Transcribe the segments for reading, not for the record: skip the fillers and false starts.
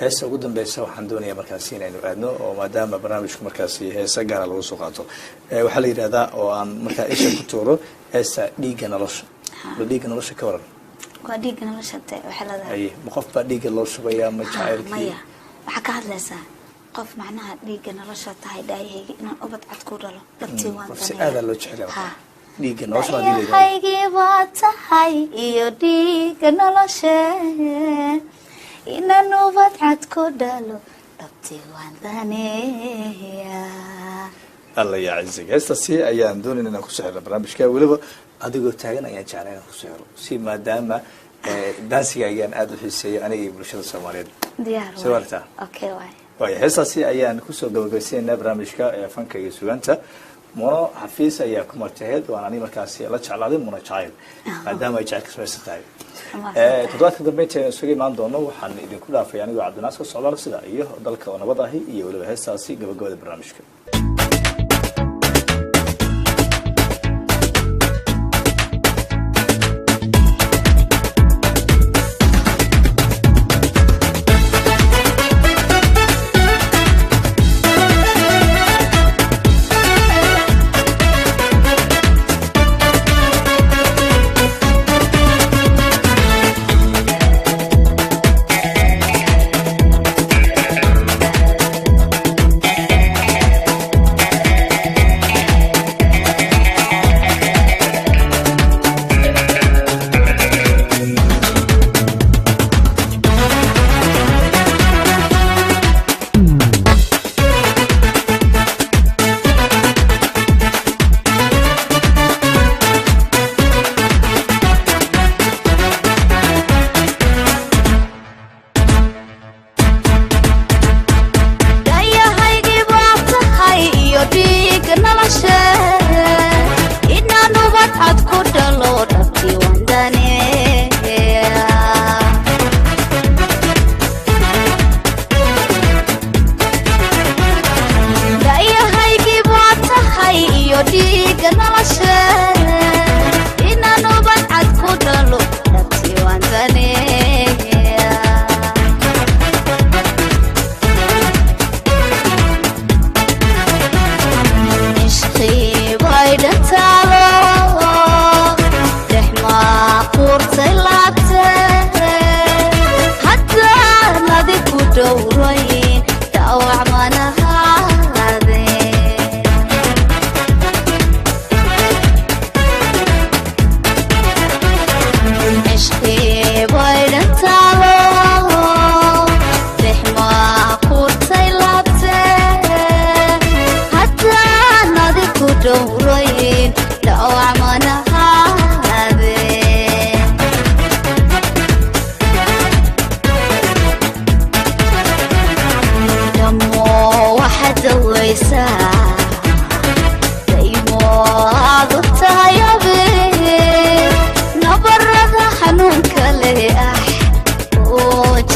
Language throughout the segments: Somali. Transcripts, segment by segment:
heesa ugu dambaysa waxaan doonayaa markaasi inaynu aadno oo maadaama barnaamijku markaasi heesa gaar ah lagu soo qaato waxa la yiraahdaa oo aan markaa isha ku tuuro heesa dhiiga nolosha dhiiga nolosha ka waran waa dhiiga nolosha waxa la ay qof baa dhiiga loo shubaya ma jacaylkii maya waxa ka hadlaysaa qof macnaha dhiiga nolosha tahay dhaayayga inaan ubad cad ku dhalo dadtii waan si aad loo jecel dhiiga nolosha waa dhiiga waa tahay iyo dhiiga nolosha inaan ubad cad ku dhalo dadtii waan daneeya الله يعزك هسه سي أيام دون إننا كسر برنامج كا ولا أديكو تاجنا يعني جعلنا كسر سي ما دام دانسي أيام أدو في السي أنا يبرشة السوالف ديار سوالفها أوكي واي هسه سي أيام كسر قبل سينا برنامج كا فنك يسوانتا مرة حفيز أيام كمرتهد وأنا نيم كاسي الله تعالى هذا مرة شايل ما دام يجعلك سوى ستايل تدوات كده بيت سوي ما عندنا وحن إذا كلها في يعني وعد الناس والصلاة السدا إيه ضلك وأنا بضاهي إيه ولا هسه سي قبل برنامج كا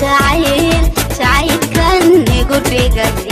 تعيل كان يقول بيقل